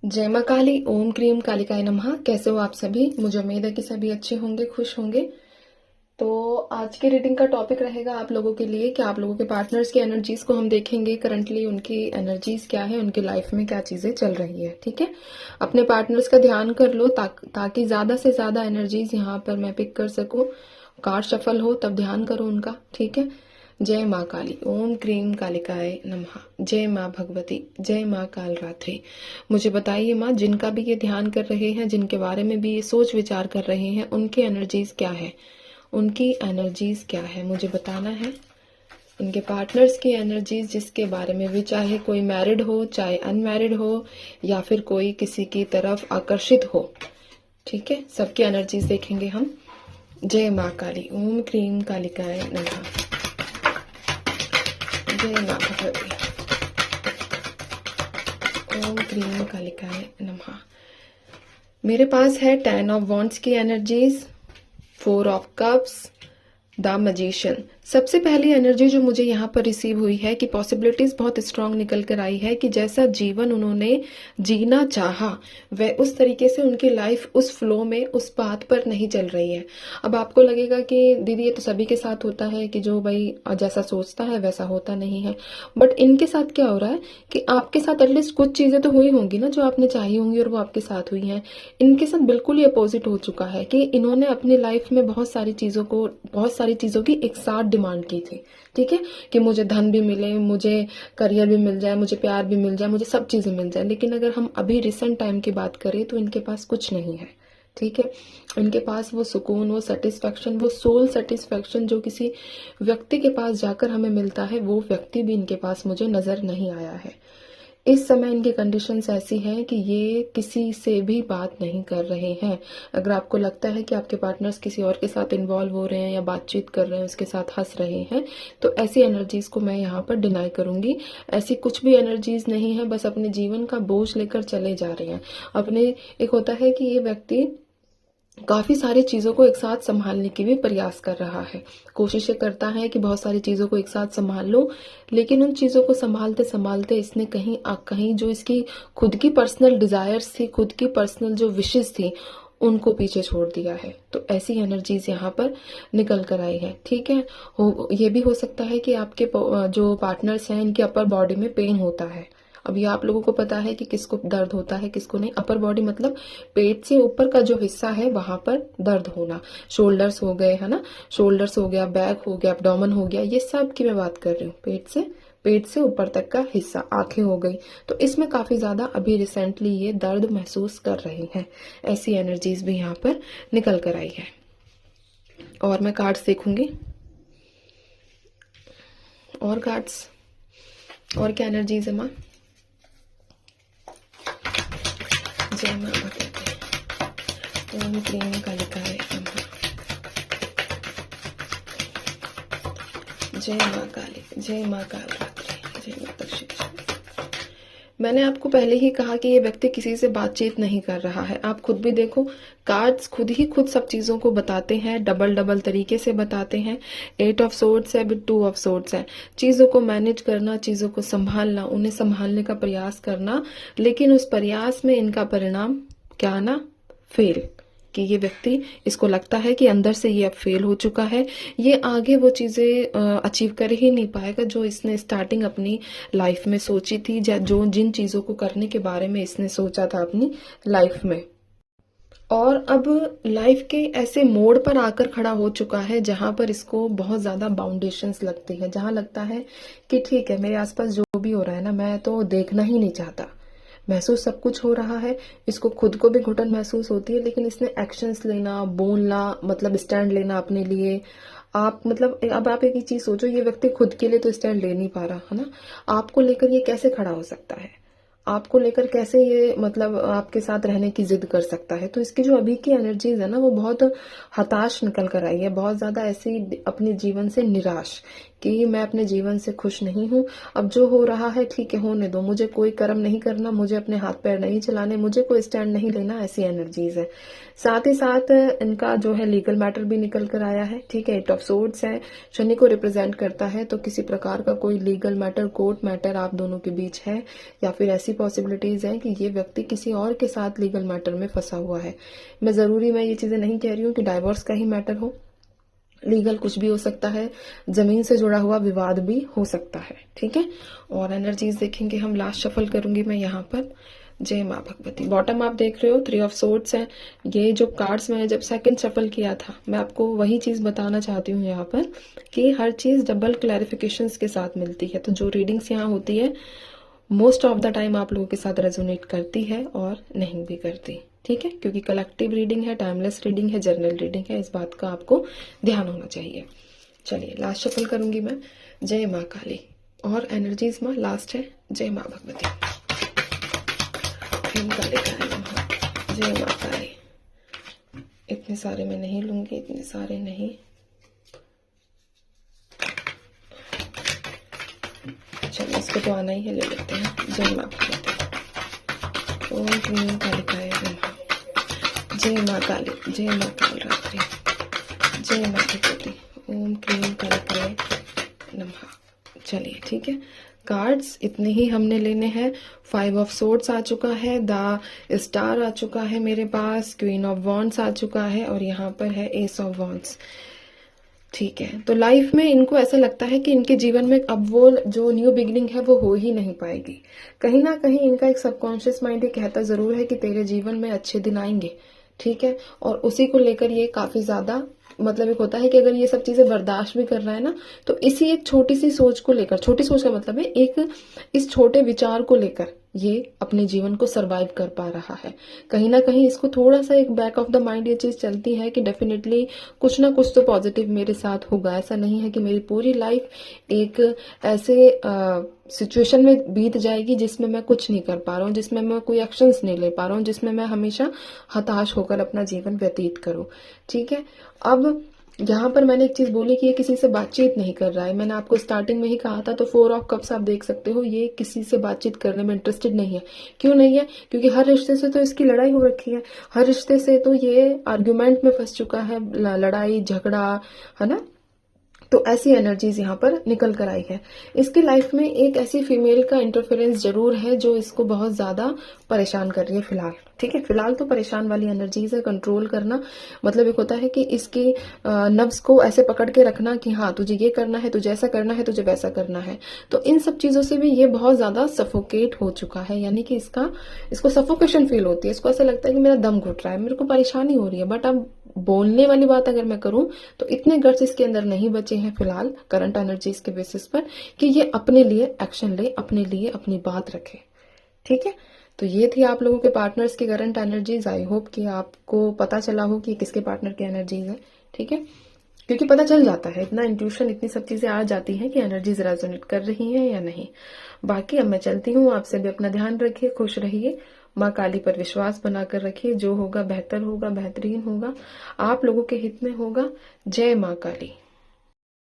जय माँ काली। ओम क्रीम कालिकाय नमः। कैसे हो आप सभी? मुझे उम्मीद है कि सभी अच्छे होंगे, खुश होंगे। तो आज की रीडिंग का टॉपिक रहेगा आप लोगों के लिए कि आप लोगों के पार्टनर्स की एनर्जीज को हम देखेंगे। करंटली उनकी एनर्जीज क्या है, उनकी लाइफ में क्या चीजें चल रही है। ठीक है, अपने पार्टनर्स का ध्यान कर लो ताकि ज्यादा से ज्यादा एनर्जीज यहाँ पर मैं पिक कर सकूं। कार्ड शफल हो तब ध्यान करो उनका। ठीक है। जय माँ काली। ओम क्रीम कालिकाय नमः। जय माँ भगवती। जय माँ कालरात्रि। मुझे बताइए माँ, जिनका भी ये ध्यान कर रहे हैं, जिनके बारे में भी ये सोच विचार कर रहे हैं, उनकी एनर्जीज क्या है, उनकी एनर्जीज क्या है मुझे बताना है। उनके पार्टनर्स की एनर्जीज जिसके बारे में भी, चाहे कोई मैरिड हो चाहे अनमैरिड हो या फिर कोई किसी की तरफ आकर्षित हो। ठीक है, सबकी एनर्जीज देखेंगे हम। जय माँ काली। ओम क्रीम कालिकाय नमः। जय माँ भगवती। ओम क्रीम कालिकाय नमः। मेरे पास है 10 ऑफ वॉन्ड्स की energies, 4 of cups, the magician. सबसे पहली एनर्जी जो मुझे यहाँ पर रिसीव हुई है कि पॉसिबिलिटीज बहुत स्ट्रांग निकल कर आई है कि जैसा जीवन उन्होंने जीना चाहा वह उस तरीके से उनकी लाइफ उस फ्लो में, उस पाथ पर नहीं चल रही है। अब आपको लगेगा कि दीदी ये तो सभी के साथ होता है कि जो भाई जैसा सोचता है वैसा होता नहीं है, बट इनके साथ क्या हो रहा है कि आपके साथ एटलीस्ट कुछ चीजें तो हुई होंगी ना जो आपने चाही होंगी और वो आपके साथ हुई हैं। इनके साथ बिल्कुल ही अपोजिट हो चुका है कि इन्होंने अपनी लाइफ में बहुत सारी चीजों की एक साथ डिमांड की थी। ठीक है, कि मुझे धन भी मिले, मुझे करियर भी मिल जाए, मुझे प्यार भी मिल जाए, मुझे सब चीजें मिल जाए। लेकिन अगर हम अभी रिसेंट टाइम की बात करें तो इनके पास कुछ नहीं है। ठीक है, इनके पास वो सुकून, वो सेटिस्फैक्शन, वो सोल सेटिस्फैक्शन जो किसी व्यक्ति के पास जाकर हमें मिलता है, वो व्यक्ति भी इनके पास मुझे नजर नहीं आया है। इस समय इनकी कंडीशंस ऐसी हैं कि ये किसी से भी बात नहीं कर रहे हैं। अगर आपको लगता है कि आपके पार्टनर्स किसी और के साथ इन्वॉल्व हो रहे हैं या बातचीत कर रहे हैं, उसके साथ हंस रहे हैं, तो ऐसी एनर्जीज को मैं यहाँ पर डिनाई करूंगी। ऐसी कुछ भी एनर्जीज नहीं है, बस अपने जीवन का बोझ लेकर चले जा रहे हैं। अपने एक होता है कि ये व्यक्ति काफी सारी चीजों को एक साथ संभालने की भी प्रयास कर रहा है, कोशिशें करता है कि बहुत सारी चीजों को एक साथ संभाल लो, लेकिन उन चीजों को संभालते संभालते इसने कहीं जो इसकी खुद की पर्सनल डिजायर्स थी, खुद की पर्सनल जो विशेस थी, उनको पीछे छोड़ दिया है। तो ऐसी एनर्जीज यहाँ पर निकल कर आई है। ठीक है, ये भी हो सकता है कि आपके जो पार्टनर्स हैं इनकी अपर बॉडी में पेन होता है। अब ये आप लोगों को पता है कि किसको दर्द होता है, किसको नहीं। अपर बॉडी मतलब पेट से ऊपर का जो हिस्सा है वहां पर दर्द होना। शोल्डर्स हो गए, है ना, शोल्डर्स हो गया, बैक हो गया, एब्डोमेन हो गया, ये सब की मैं बात कर रही हूँ। पेट से ऊपर तक का हिस्सा, आंखें हो गई, तो इसमें काफी ज्यादा अभी रिसेंटली ये दर्द महसूस कर रहे हैं। ऐसी एनर्जीज भी यहाँ पर निकल कर आई है। और मैं कार्ड्स देखूंगी, और कार्ड्स, और क्या एनर्जीज है माँ? जय माँ भगवती। ओम क्रीम कालिकाय नमः। जय माँ काली। जय माँ कालरात्रि। जय माँ दक्षिण। मैंने आपको पहले ही कहा कि ये व्यक्ति किसी से बातचीत नहीं कर रहा है। आप खुद भी देखो, कार्ड्स खुद सब चीजों को बताते हैं, डबल डबल तरीके से बताते हैं। 8 ऑफ सोर्ड्स है, 2 ऑफ सोर्ड्स है। चीजों को मैनेज करना, चीजों को संभालना, उन्हें संभालने का प्रयास करना, लेकिन उस प्रयास में इनका परिणाम क्या आना? फेल। कि ये व्यक्ति, इसको लगता है कि अंदर से ये अब फेल हो चुका है, ये आगे वो चीजें अचीव कर ही नहीं पाएगा जो इसने स्टार्टिंग अपनी लाइफ में सोची थी, जो जिन चीजों को करने के बारे में इसने सोचा था अपनी लाइफ में। और अब लाइफ के ऐसे मोड़ पर आकर खड़ा हो चुका है जहां पर इसको बहुत ज्यादा बाउंडेशंस लगती है, जहां लगता है कि ठीक है, मेरे आसपास जो भी हो रहा है ना, मैं तो देखना ही नहीं चाहता। महसूस सब कुछ हो रहा है, इसको खुद को भी घुटन महसूस होती है, लेकिन इसने एक्शंस लेना, बोलना, मतलब स्टैंड लेना अपने लिए। आप मतलब अब आप एक ही चीज सोचो, ये व्यक्ति खुद के लिए तो स्टैंड ले नहीं पा रहा है ना, आपको लेकर ये कैसे खड़ा हो सकता है? आपको लेकर कैसे ये मतलब आपके साथ रहने की जिद कर सकता है? तो इसकी जो अभी की एनर्जीज है ना, वो बहुत हताश निकल कर आई है, बहुत ज्यादा ऐसी अपने जीवन से निराश कि मैं अपने जीवन से खुश नहीं हूँ, अब जो हो रहा है ठीक है, होने दो, मुझे कोई कर्म नहीं करना, मुझे अपने हाथ पैर नहीं चलाने, मुझे कोई स्टैंड नहीं लेना, ऐसी एनर्जीज है। साथ ही साथ इनका जो है लीगल मैटर भी निकल कर आया है, ठीक है। 8 ऑफ सोर्ड्स है, शनि को रिप्रेजेंट करता है, तो किसी प्रकार का कोई लीगल मैटर, कोर्ट मैटर आप दोनों के बीच है, या फिर ऐसी पॉसिबिलिटीज है कि ये व्यक्ति किसी और के साथ लीगल मैटर में फंसा हुआ है। मैं ये चीजें नहीं कह रही हूँ कि डाइवोर्स का ही मैटर हो, लीगल कुछ भी हो सकता है, जमीन से जुड़ा हुआ विवाद भी हो सकता है, ठीक है। और एनर्जीज देखेंगे हम, लास्ट शफल करूंगी मैं यहाँ पर। जय माँ भगवती। बॉटम आप देख रहे हो 3 ऑफ सोर्ड्स है। ये जो कार्ड्स मैंने जब सेकंड शफल किया था, मैं आपको वही चीज बताना चाहती हूँ यहाँ पर कि हर चीज डबल क्लैरिफिकेशंस के साथ मिलती है। तो जो रीडिंग्स यहाँ होती है मोस्ट ऑफ द टाइम आप लोगों के साथ रेजोनेट करती है और नहीं भी करती, ठीक है, क्योंकि कलेक्टिव रीडिंग है, टाइमलेस रीडिंग है, जर्नल रीडिंग है, इस बात का आपको ध्यान होना चाहिए। चलिए लास्ट शफल करूंगी मैं। जय माँ काली। और एनर्जीज माँ लास्ट है। जय माँ भगवती। ओम काली काली नमः। जय माँ काली। इतने सारे मैं नहीं लूंगी, इतने सारे नहीं। चलिए इसको तो आना ही है, ले लेते हैं। जय माँ भगवती। ओम क्रीम कालिकाय नमः। जय माँ काली। जय माँ काल रात्रि। जय माँ भगवती। ओम क्रीम कालिकाय नमः। चलिए ठीक है, कार्ड्स इतने ही हमने लेने हैं। 5 ऑफ सोर्ड्स आ चुका है, द स्टार आ चुका है मेरे पास, क्वीन ऑफ वॉन्ड्स आ चुका है, और यहाँ पर है एस ऑफ वॉन्ड्स, ठीक है। तो लाइफ में इनको ऐसा लगता है कि इनके जीवन में अब वो जो न्यू बिगिनिंग है वो हो ही नहीं पाएगी। कहीं ना कहीं इनका एक सबकॉन्शियस माइंड ये कहता जरूर है कि तेरे जीवन में अच्छे दिन आएंगे, ठीक है। और उसी को लेकर ये काफी ज्यादा मतलब एक होता है कि अगर ये सब चीजें बर्दाश्त भी कर रहा है ना, तो इसी एक छोटी सी सोच को लेकर, छोटी सोच का मतलब है एक इस छोटे विचार को लेकर ये अपने जीवन को सरवाइव कर पा रहा है। कहीं ना कहीं इसको थोड़ा सा एक बैक ऑफ द माइंड ये चीज चलती है कि डेफिनेटली कुछ ना कुछ तो पॉजिटिव मेरे साथ होगा। ऐसा नहीं है कि मेरी पूरी लाइफ एक ऐसे सिचुएशन में बीत जाएगी जिसमें मैं कुछ नहीं कर पा रहा हूँ, जिसमें मैं कोई एक्शंस नहीं ले पा रहा हूँ, जिसमें मैं हमेशा हताश होकर अपना जीवन व्यतीत करूँ, ठीक है। अब यहाँ पर मैंने एक चीज बोली कि ये किसी से बातचीत नहीं कर रहा है। मैंने आपको स्टार्टिंग में ही कहा था, तो 4 ऑफ कप्स आप देख सकते हो, ये किसी से बातचीत करने में इंटरेस्टेड नहीं है। क्यों नहीं है? क्योंकि हर रिश्ते से तो इसकी लड़ाई हो रखी है, हर रिश्ते से तो ये आर्ग्यूमेंट में फंस चुका है, लड़ाई झगड़ा, है ना। तो ऐसी एनर्जीज यहाँ पर निकल कर आई है। इसकी लाइफ में एक ऐसी फीमेल का इंटरफेरेंस जरूर है जो इसको बहुत ज्यादा परेशान कर रही है फिलहाल, ठीक है। फिलहाल तो परेशान वाली एनर्जीज है। कंट्रोल करना मतलब एक होता है कि इसकी नब्ज को ऐसे पकड़ के रखना कि हाँ तुझे ये करना है, तुझे ऐसा करना है, तुझे वैसा करना है। तो इन सब चीजों से भी ये बहुत ज्यादा सफोकेट हो चुका है, यानी कि इसको सफोकेशन फील होती है। इसको ऐसा लगता है कि मेरा दम घुट रहा है, मेरे को परेशानी हो रही है। बट अब बोलने वाली बात अगर मैं करूं तो इतने गट्स इसके अंदर नहीं बचे हैं फिलहाल करंट एनर्जीज के बेसिस पर कि ये अपने लिए एक्शन ले, अपने लिए अपनी बात रखे, ठीक है। तो ये थी आप लोगों के पार्टनर्स की करंट एनर्जीज। आई होप कि आपको पता चला हो कि किसके पार्टनर की एनर्जीज है, ठीक है। क्योंकि पता चल जाता है, इतना इंट्यूशन, इतनी सब चीजें आ जाती हैं कि एनर्जीज रेजोनेट कर रही हैं या नहीं। बाकी अब मैं चलती हूँ, आपसे भी अपना ध्यान रखिए, खुश रहिए, माँ काली पर विश्वास बनाकर रखिए। जो होगा बेहतर होगा, बेहतरीन होगा, आप लोगों के हित में होगा। जय माँ काली।